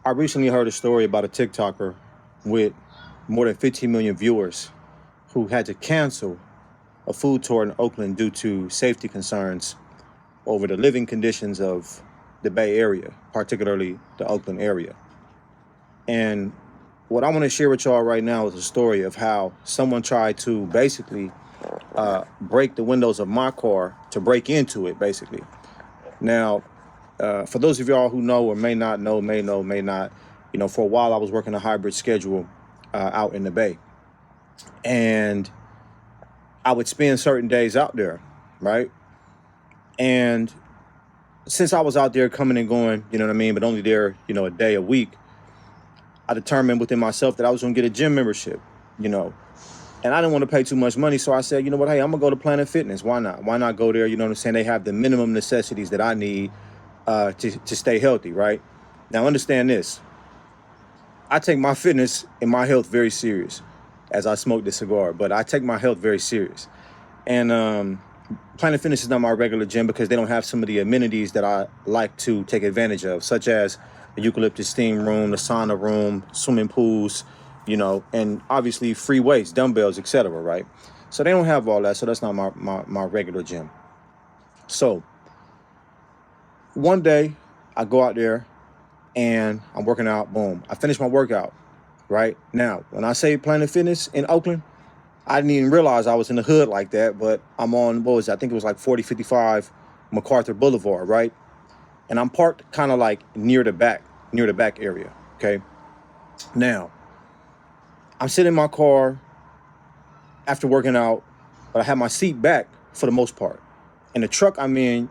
I recently heard a story about a TikToker with more than 15 million viewers who had to cancel a food tour in Oakland due to safety concerns over the living conditions of the Bay Area, particularly the Oakland area. And what I want to share with y'all right now is a story of how someone tried to basically break the windows of my car to break into it, basically. Now, for those of y'all who know or may not know, may not, for a while I was working a hybrid schedule out in the Bay. And I would spend certain days out there, right? And since I was out there coming and going, you know what I mean, but only there, a day a week, I determined within myself that I was going to get a gym membership, and I didn't want to pay too much money. So I said, you know what, hey, I'm going to go to Planet Fitness. Why not? Why not go there? You know what I'm saying? They have the minimum necessities that I need to stay healthy, right? Now, understand this. I take my fitness and my health very serious as I smoke this cigar, but I take my health very serious. And Planet Fitness is not my regular gym because they don't have some of the amenities that I like to take advantage of, such as the eucalyptus steam room, the sauna room, swimming pools, and obviously free weights, dumbbells, etc., right? So they don't have all that, so that's not my regular gym. So one day I go out there and I'm working out, boom. I finish my workout, right? Now, when I say Planet Fitness in Oakland, I didn't even realize I was in the hood like that, but I'm on, I think it was like 4055 MacArthur Boulevard, right? And I'm parked kind of like near the back area, okay? Now, I'm sitting in my car after working out, but I have my seat back for the most part. In the truck I'm in,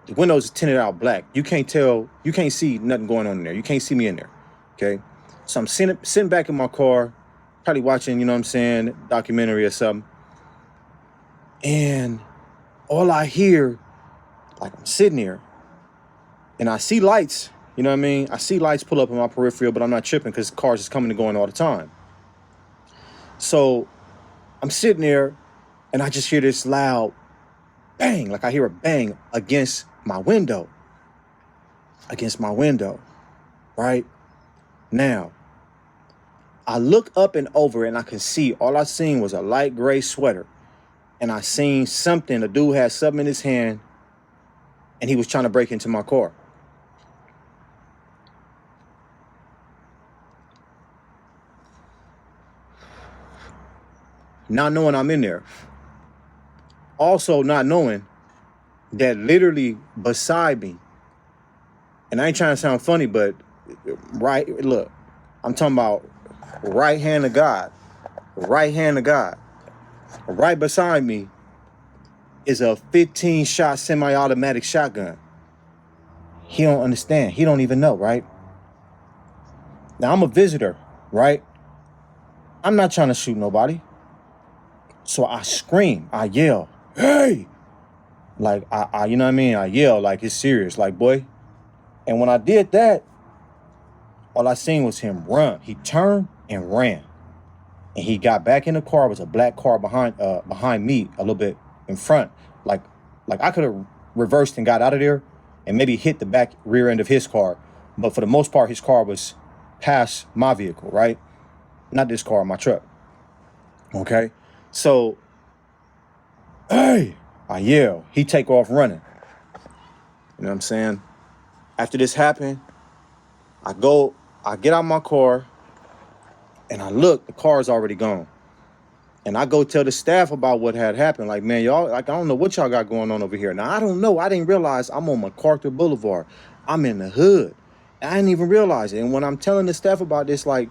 the windows are tinted out black. You can't see nothing going on in there. You can't see me in there, okay? So I'm sitting back in my car, probably watching, documentary or something. And all I hear, like I'm sitting there, and I see lights, I see lights pull up in my peripheral, but I'm not tripping because cars is coming and going all the time. So I'm sitting there, and I just hear this loud bang, like I hear a bang against my window, right? Now, I look up and over and I can see, all I seen was a light gray sweater. And I seen something, a dude had something in his hand and he was trying to break into my car. Not knowing I'm in there. Also not knowing that literally beside me, and I ain't trying to sound funny, but look, I'm talking about right hand of God, right beside me is a 15-shot semi-automatic shotgun. He don't understand. He don't even know, right? Now, I'm a visitor, right? I'm not trying to shoot nobody. So I scream, I yell, hey! Like, I you know what I mean? I yell like it's serious, like, boy. And when I did that, all I seen was him run. He turned and ran. And he got back in the car. It was a black car behind me, a little bit in front. Like I could have reversed and got out of there and maybe hit the back rear end of his car. But for the most part, his car was past my vehicle, right? Not this car, my truck. Okay? So, hey, I yell. He take off running. You know what I'm saying? After this happened, I get out my car, and I look, the car is already gone. And I go tell the staff about what had happened. Like, man, y'all, I don't know what y'all got going on over here. Now, I don't know. I didn't realize I'm on MacArthur Boulevard. I'm in the hood. I didn't even realize it. And when I'm telling the staff about this, like,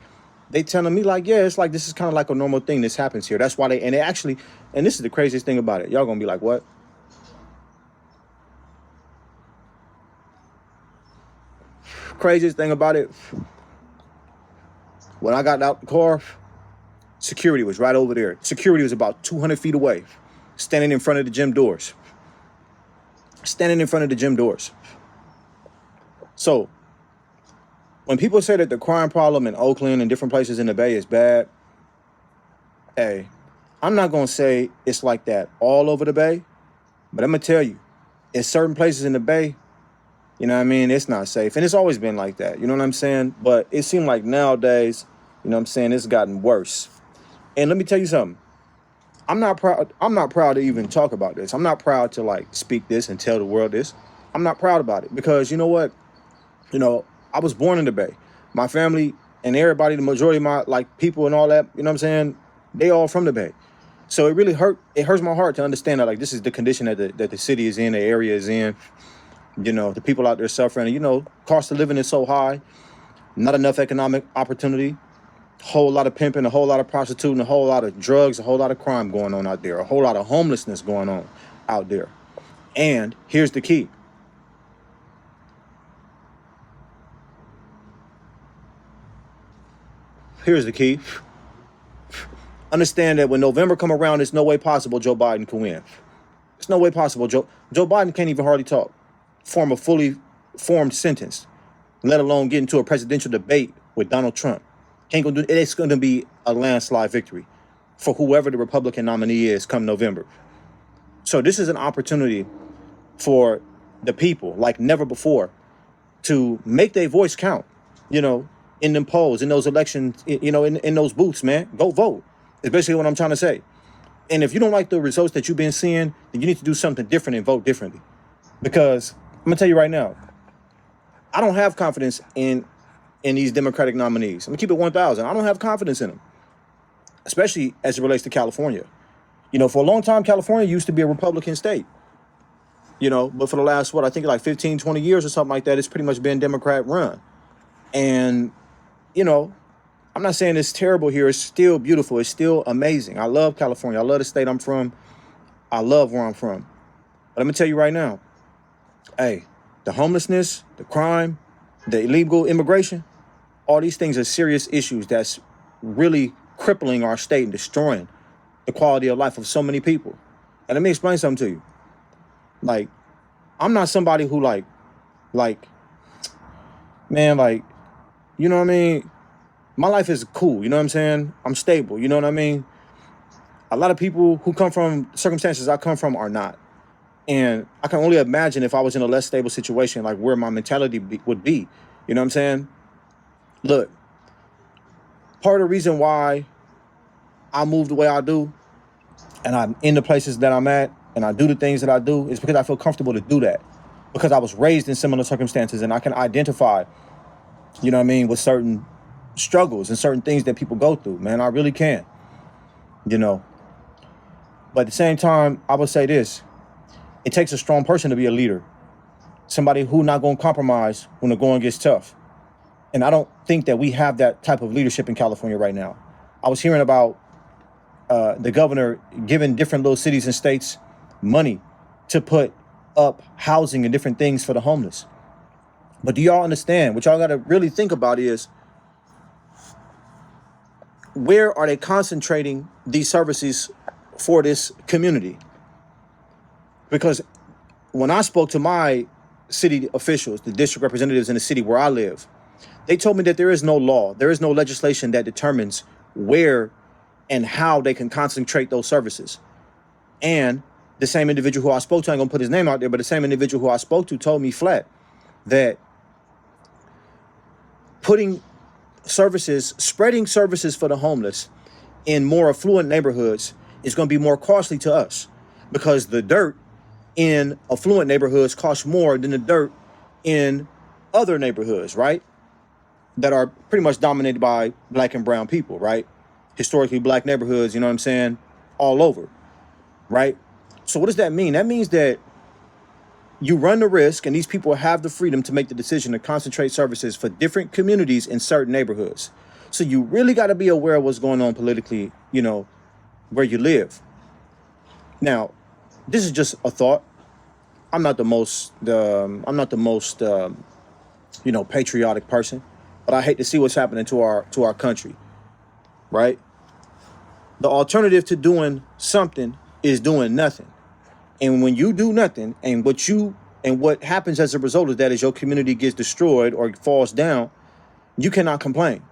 they telling me, like, yeah, it's like, this is kind of like a normal thing. This happens here. That's why and this is the craziest thing about it. Y'all gonna be like, what? Craziest thing about it, when I got out the car, security was right over there. Security was about 200 feet away, standing in front of the gym doors. So, when people say that the crime problem in Oakland and different places in the Bay is bad, hey, I'm not going to say it's like that all over the Bay, but I'm going to tell you, in certain places in the Bay, You know what I mean? It's not safe. And it's always been like that. You know what I'm saying? But it seemed like nowadays, you know what I'm saying, it's gotten worse. And let me tell you something. I'm not proud. I'm not proud to even talk about this. I'm not proud to like speak this and tell the world this. I'm not proud about it because you know what? You know, I was born in the Bay. My family and everybody, the majority of my like people and all that, you know what I'm saying? They all from the Bay. So it really hurts my heart to understand that like this is the condition that the city is in, the area is in. You know, the people out there suffering. You know, cost of living is so high, not enough economic opportunity, a whole lot of pimping, a whole lot of prostituting, a whole lot of drugs, a whole lot of crime going on out there, a whole lot of homelessness going on out there. And here's the key. Here's the key. Understand that when November come around, there's no way possible Joe Biden can win. There's no way possible. Joe Biden can't even hardly talk, form a fully formed sentence, let alone get into a presidential debate with Donald Trump. Ain't gonna do. It's going to be a landslide victory for whoever the Republican nominee is come November. So this is an opportunity for the people like never before to make their voice count. You know, in them polls, in those elections, you know, in those booths, man, go vote. It's basically what I'm trying to say. And if you don't like the results that you've been seeing, then you need to do something different and vote differently. Because I'm gonna tell you right now, I don't have confidence in these Democratic nominees. I'm gonna keep it 1,000. I don't have confidence in them, especially as it relates to California. You know, for a long time, California used to be a Republican state. You know, but for the last, I think like 15, 20 years or something like that, it's pretty much been Democrat run. And, you know, I'm not saying it's terrible here. It's still beautiful. It's still amazing. I love California. I love the state I'm from. I love where I'm from. But I'm gonna tell you right now, hey, the homelessness, the crime, the illegal immigration, all these things are serious issues that's really crippling our state and destroying the quality of life of so many people. And let me explain something to you. Like, I'm not somebody who man, like, you know what I mean? My life is cool, you know what I'm saying? I'm stable, you know what I mean? A lot of people who come from circumstances I come from are not. And I can only imagine if I was in a less stable situation, like where my mentality would be. You know what I'm saying? Look, part of the reason why I move the way I do and I'm in the places that I'm at and I do the things that I do is because I feel comfortable to do that. Because I was raised in similar circumstances and I can identify, you know what I mean, with certain struggles and certain things that people go through, man. I really can, you know. But at the same time, I would say this. It takes a strong person to be a leader. Somebody who not going to compromise when the going gets tough. And I don't think that we have that type of leadership in California right now. I was hearing about the governor giving different little cities and states money to put up housing and different things for the homeless. But do y'all understand? What y'all got to really think about is, where are they concentrating these services for this community? Because when I spoke to my city officials, the district representatives in the city where I live, they told me that there is no law, there is no legislation that determines where and how they can concentrate those services. And the same individual who I spoke to, I ain't gonna put his name out there, but the same individual who I spoke to told me flat that putting services, spreading services for the homeless in more affluent neighborhoods is going to be more costly to us because the dirt in affluent neighborhoods costs more than the dirt in other neighborhoods, right? That are pretty much dominated by black and brown people, right? Historically black neighborhoods, you know what I'm saying? All over, right? So what does that mean? That means that you run the risk and these people have the freedom to make the decision to concentrate services for different communities in certain neighborhoods. So you really got to be aware of what's going on politically, you know, where you live. Now, this is just a thought. I'm not the most, you know, patriotic person, but I hate to see what's happening to our country, right? The alternative to doing something is doing nothing. And when you do nothing, and what happens as a result of that is your community gets destroyed or falls down, you cannot complain.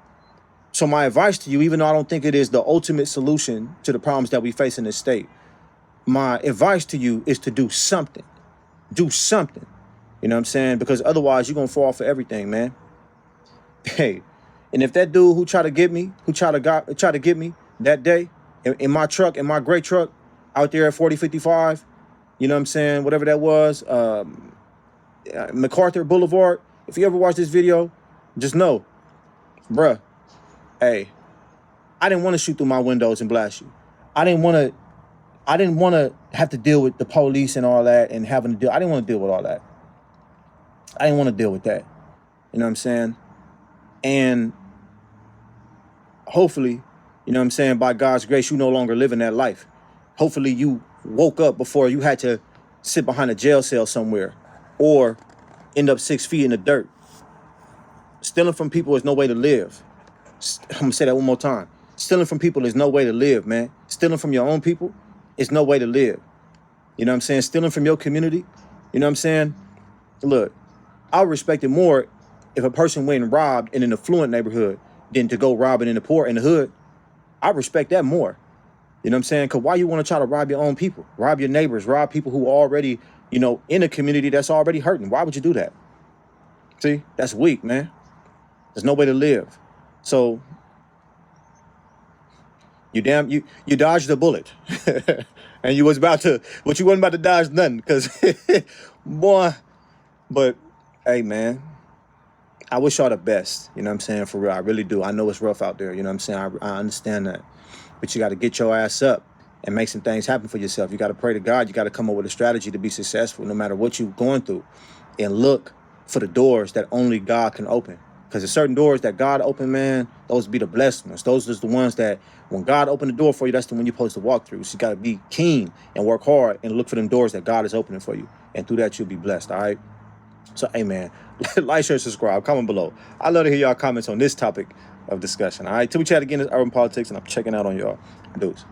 So my advice to you, even though I don't think it is the ultimate solution to the problems that we face in this state, my advice to you is to do something. Do something. You know what I'm saying? Because otherwise you're going to fall for everything, man. Hey, and if that dude who tried to get me, that day in my truck, in my gray truck, out there at 4055, you know what I'm saying? Whatever that was, MacArthur Boulevard. If you ever watch this video, just know, bruh, hey, I didn't want to shoot through my windows and blast you. I didn't want to have to deal with the police and all that and having to deal. I didn't want to deal with all that. I didn't want to deal with that. You know what I'm saying? And hopefully, you know what I'm saying, by God's grace, you no longer live in that life. Hopefully you woke up before you had to sit behind a jail cell somewhere or end up 6 feet in the dirt. Stealing from people is no way to live. I'm going to say that one more time. Stealing from people is no way to live, man. Stealing from your own people is no way to live. You know what I'm saying? Stealing from your community, you know what I'm saying? Look, I would respect it more if a person went and robbed in an affluent neighborhood than to go robbing in the poor in the hood. I respect that more. You know what I'm saying? Because why you want to try to rob your own people? Rob your neighbors, rob people who are already, you know, in a community that's already hurting. Why would you do that? See, that's weak, man. There's no way to live. So you dodged a bullet. And you wasn't about to dodge nothing, because boy, but hey, man, I wish y'all the best. You know what I'm saying? For real, I really do. I know it's rough out there. You know what I'm saying? I understand that. But you got to get your ass up and make some things happen for yourself. You got to pray to God. You got to come up with a strategy to be successful no matter what you're going through, and look for the doors that only God can open. Because there's certain doors that God open, man, those be the blessed ones. Those are the ones that when God opened the door for you, that's the one you're supposed to walk through. So you got to be keen and work hard and look for them doors that God is opening for you. And through that, you'll be blessed, all right? So, hey, man, like, share, subscribe, comment below. I love to hear y'all comments on this topic of discussion, all right? Till we chat again, it's Urban Politics, and I'm checking out on y'all. Dudes.